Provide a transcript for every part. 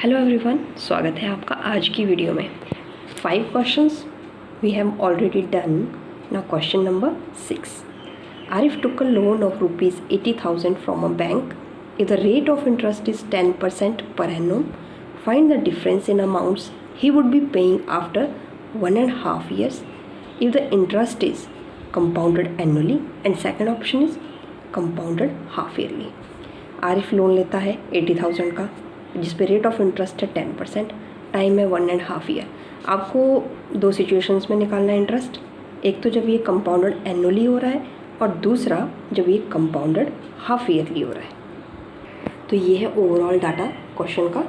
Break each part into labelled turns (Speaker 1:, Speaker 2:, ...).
Speaker 1: Hello everyone, स्वागत है आपका आज की वीडियो में। 5 questions we have already done. Now question number 6। Arif took a loan of rupees 80,000 from a bank. If the rate of interest is 10% per annum, find the difference in amounts he would be paying after 1.5 years if the interest is compounded annually and second option is compounded half yearly. Arif loan लेता है 80,000 का, जिस पे rate of interest है 10%, time है 1.5 year. आपको दो situations में निकालना है इंटरेस्ट। एक तो जब ये कंपाउंडेड एनुअली हो रहा है और दूसरा जब ये कंपाउंडेड हाफ ईयरली हो रहा है। तो ये है ओवरऑल डाटा क्वेश्चन का।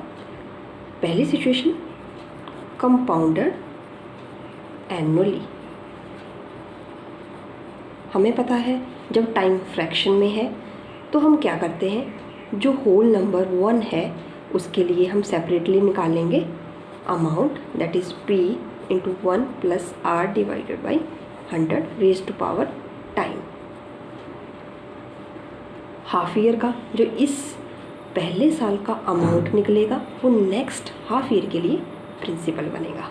Speaker 1: पहली सिचुएशन कंपाउंडेड एनुअली। हमें पता है जब टाइम फ्रैक्शन में है तो हम क्या करते हैं, जो होल नंबर 1 है उसके लिए हम सेपरेटली निकालेंगे amount, that is p into 1 plus r divided by 100 raise to power time. Half year का जो इस पहले साल का अमाउंट निकलेगा वो नेक्स्ट हाफ ईयर के लिए प्रिंसिपल बनेगा।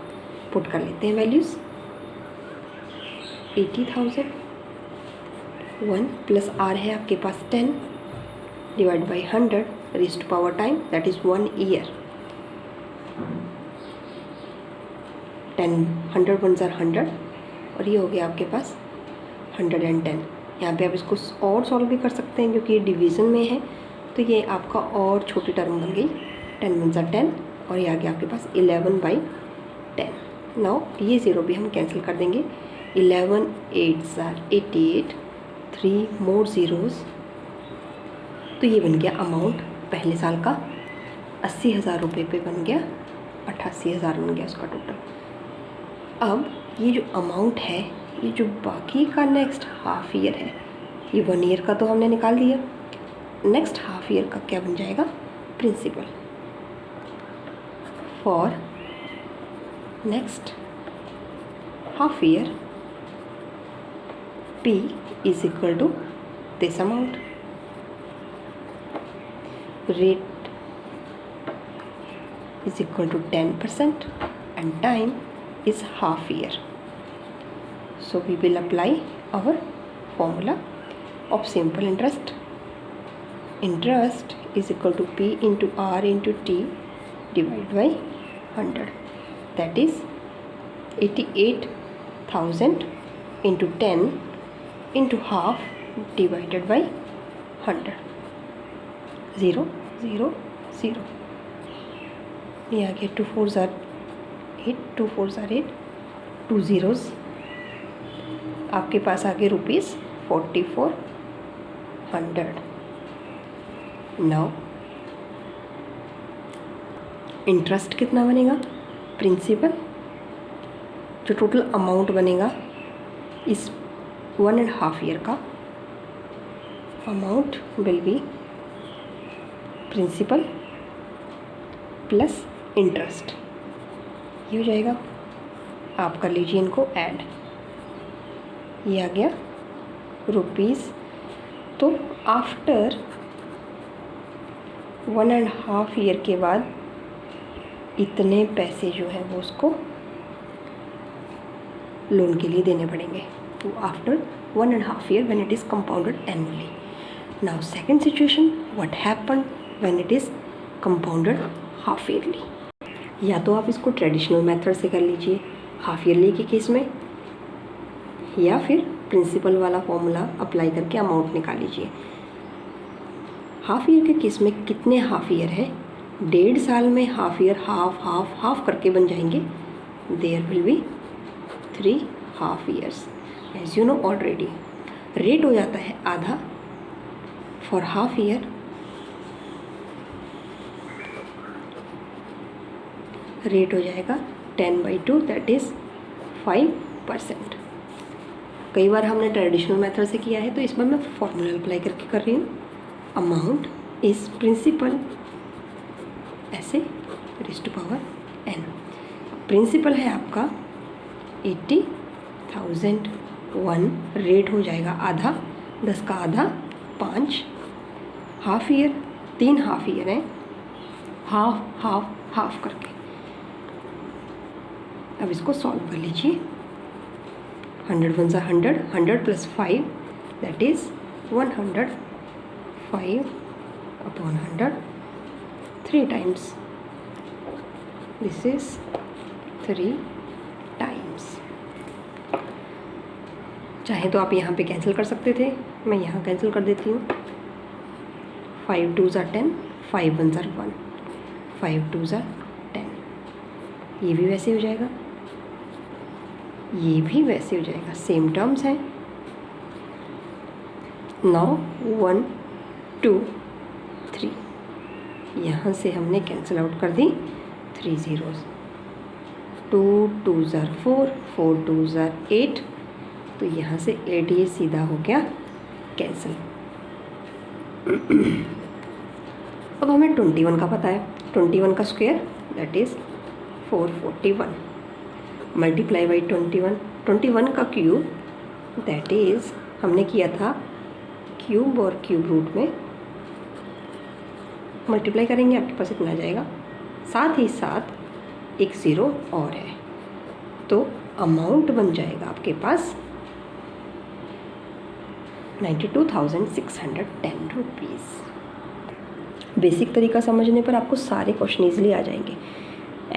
Speaker 1: पुट कर लेते हैं वैल्यूज़। 80,000 1 प्लस r है आपके पास 10 divide by 100 raise to power time, that is 1 year. 100 1 ज़र 100 और ये हो गया आपके पास 110। यहाँ पे आप इसको और सॉल्व भी कर सकते हैं क्योंकि ये डिवीज़न में है, तो ये आपका और छोटी टर्म बन गई। 10 1 ज़र 10 और ये आ गया आपके पास 11/10। नाउ ये ज़ीरो भी हम कैंसिल कर देंगे। 11 8 ज़र 88, 3 मोर ज़ीरोज़, तो ये बन गया अमाउंट पहले साल का 80,000 रुपये पे बन गया 88,000 बन गया उसका टोटल। अब ये जो अमाउंट है, ये जो बाकी का नेक्स्ट हाफ ईयर है, ये 1 ईयर का तो हमने निकाल दिया। नेक्स्ट हाफ ईयर का क्या बन जाएगा, principal. For next half year p is equal to this amount. Rate is equal to 10% and time is half year. So we will apply our formula of simple interest. Interest is equal to P into R into T divided by 100. That is 88,000 into 10 into half divided by 100. 0 0 0, ये आ गया 2 4 ज़र 8, 2 4 ज़र 8, 2 zeros. आपके पास आ गए ₹4400। Now interest कितना बनेगा, principal जो total amount बनेगा इस 1.5 ईयर का amount will be principal plus interest. ये हो जाएगा, आप कर लीजिए इनको ऐड। ये आ गया रुपीज़। तो आफ्टर 1.5 ईयर के बाद इतने पैसे जो है वो उसको लोन के लिए देने पड़ेंगे। तो after 1.5 year when it is compounded annually. Now second situation, what happen when it is compounded half yearly. या तो आप इसको ट्रेडिशनल मेथड से कर लीजिए हाफ ईयरली के केस में, या फिर प्रिंसिपल वाला फॉर्मूला अप्लाई करके अमाउंट निकाल लीजिए। हाफ ईयर के केस में कितने हाफ ईयर है, 1.5 साल में half year half half half करके बन जाएंगे। There will be 3 half years. As you know already rate हो जाता है आधा। फॉर हाफ ईयर रेट हो जाएगा 10/2, दैट इज़ 5%। कई बार हमने ट्रेडिशनल मेथड से किया है, तो इस बार मैं फॉर्मूला अप्लाई करके कर रही हूँ। अमाउंट इज प्रिंसिपल ऐसे raise to power n। Principal है आपका 80,000। 1 रेट हो जाएगा आधा, 10 का आधा 5। हाफ ईयर 3 हाफ ईयर हैं, हाफ हाफ हाफ करके। अब इसको सॉल्व कर लीजिए। 100 1 100, 100 + 5 that is 100, 5/100 3 times, this is 3 times. चाहे तो आप यहाँ पे कैंसिल कर सकते थे, मैं यहाँ कैंसिल कर देती हूँ। 5 2 = 10, 5 1 = 1, 5 2 = 10। ये भी वैसे हो जाएगा, ये भी वैसे हो जाएगा, सेम टर्म्स हैं। नाउ 1 2 3, यहाँ से हमने कैंसिल आउट कर दी 3 zeros। 2 2 = 4, 4 2 = 8, तो यहाँ से 8 ये सीधा हो गया कैंसिल। अब हमें 21 का पता है, 21 का square that is 441 multiply by 21, 21 का क्यूब दैट इज़ हमने किया था क्यूब और क्यूब रूट में मल्टीप्लाई करेंगे, आपके पास इतना आ जाएगा। साथ ही साथ एक ज़ीरो और है, तो अमाउंट बन जाएगा आपके पास 92,610 रुपीज़। बेसिक तरीका समझने पर आपको सारे क्वेश्चन ईजिली आ जाएंगे।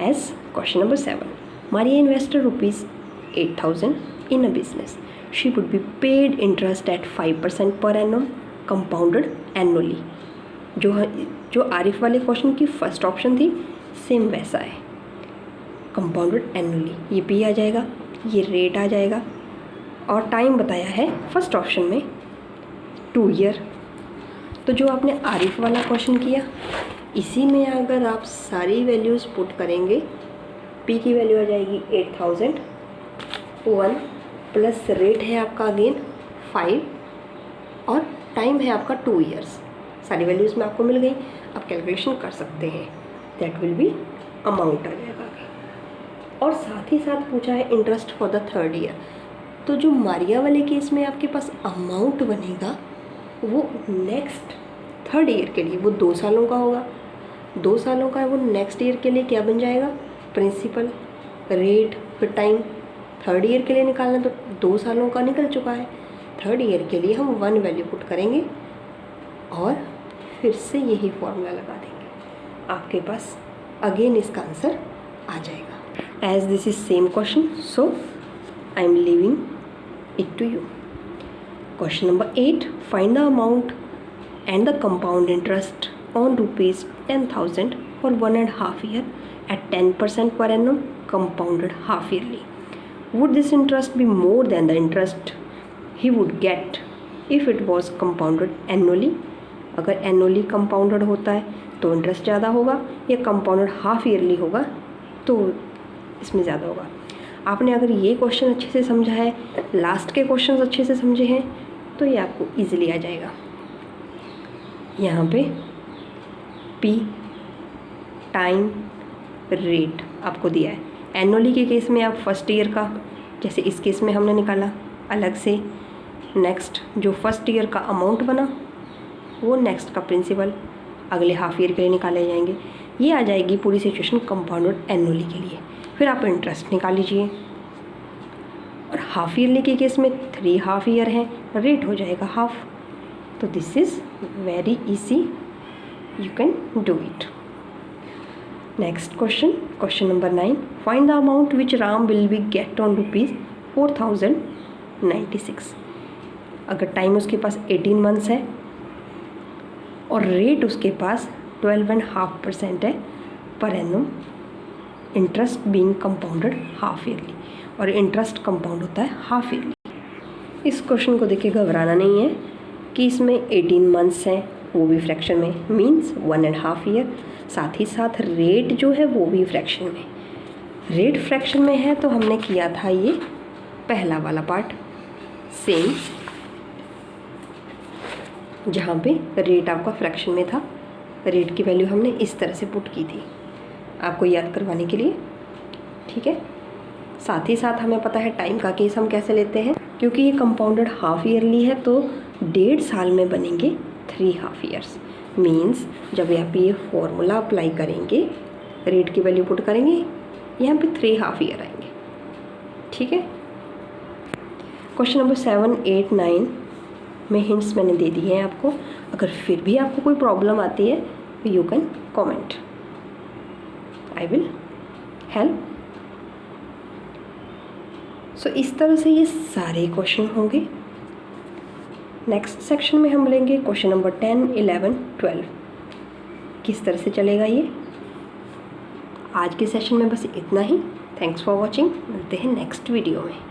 Speaker 1: As question number 7, Maria invested ₹8,000 in a business. She would be paid interest at 5% per annum, compounded annually. जो आरिफ वाले क्वेश्चन की फर्स्ट ऑप्शन थी सेम वैसा है, कंपाउंडेड एनुअली। ये पी आ जाएगा, ये रेट आ जाएगा, और टाइम बताया है फर्स्ट ऑप्शन में 2 ईयर। तो जो आपने आरिफ वाला क्वेश्चन किया, इसी में अगर आप सारी वैल्यूज़ पुट करेंगे, पी की वैल्यू आ जाएगी 8,000, 1 प्लस रेट है आपका अगेन 5 और टाइम है आपका 2 ईयर्स। सारी वैल्यूज़ में आपको मिल गई, आप कैलकुलेशन कर सकते हैं, दैट विल बी अमाउंट आ जाएगा। और साथ ही साथ पूछा है interest for the 3rd year. तो जो मारिया वाले केस में आपके पास अमाउंट बनेगा वो नेक्स्ट 3rd ईयर के लिए, वो 2 सालों का होगा, 2 सालों का है, वो नेक्स्ट ईयर के लिए क्या बन जाएगा, प्रिंसिपल, रेट, फिर टाइम। 3rd ईयर के लिए निकालना तो 2 सालों का निकल चुका है, 3rd ईयर के लिए हम 1 वैल्यू पुट करेंगे और फिर से यही फॉर्मूला लगा देंगे, आपके पास अगेन इसका आंसर आ जाएगा। As this is same question, so I am leaving it to you. Question number 8, find the amount and the compound interest on ₹10,000 for 1.5 year at 10% per annum, compounded half yearly. Would this interest be more than the interest he would get if it was compounded annually? अगर annually compounded होता है तो interest ज़्यादा होगा, या compounded half yearly होगा तो इसमें ज़्यादा होगा। आपने अगर ये क्वेश्चन अच्छे से समझा है, लास्ट के क्वेश्चन अच्छे से समझे हैं, तो ये आपको ईजिली आ जाएगा। यहाँ पे पी, टाइम, रेट आपको दिया है। एनुअली के केस में आप फर्स्ट ईयर का, जैसे इस केस में हमने निकाला अलग से, नेक्स्ट जो फर्स्ट ईयर का अमाउंट बना वो नेक्स्ट का प्रिंसिपल अगले हाफ ईयर के लिए निकाले जाएंगे। ये आ जाएगी पूरी सिचुएशन कंपाउंडेड एनुअली के लिए। फिर आप इंटरेस्ट निकाल लीजिए, और हाफ ईयरली के केस में 3 हाफ ईयर हैं, रेट हो जाएगा हाफ। तो this is very easy, you can do it. Next question, question number 9, find the amount which Ram will be get on ₹4,096। अगर टाइम उसके पास 18 मंथ्स है और रेट उसके पास 12.5% है per annum, interest being compounded half yearly, और interest compound होता है half yearly. इस क्वेश्चन को देखिए घबराना नहीं है कि इसमें 18 मंथ्स हैं, वो भी फ्रैक्शन में, मींस 1.5 ईयर। साथ ही साथ रेट जो है वो भी फ्रैक्शन में, रेट फ्रैक्शन में है, तो हमने किया था ये पहला वाला पार्ट सेम, जहाँ पे रेट आपका फ्रैक्शन में था, रेट की वैल्यू हमने इस तरह से पुट की थी आपको याद करवाने के लिए, ठीक है। साथ ही साथ हमें पता है टाइम का केस हम कैसे लेते हैं, क्योंकि ये कंपाउंडेड हाफ ईयरली है तो 1.5 साल में बनेंगे 3 हाफ ईयर्स, मीन्स जब यहाँ पे ये फॉर्मूला अप्लाई करेंगे, रेट की वैल्यू पुट करेंगे, यहाँ पे 3.5 ईयर आएंगे। ठीक है। क्वेश्चन नंबर 7, 8, 9 में हिंट्स मैंने दे दिए हैं आपको। अगर फिर भी आपको कोई प्रॉब्लम आती है तो you can comment, I will help. So इस तरह से ये सारे क्वेश्चन होंगे। नेक्स्ट सेक्शन में हम लेंगे क्वेश्चन नंबर 10, 11, 12 किस तरह से चलेगा ये। आज के सेशन में बस इतना ही। Thanks for watching. मिलते हैं नेक्स्ट वीडियो में।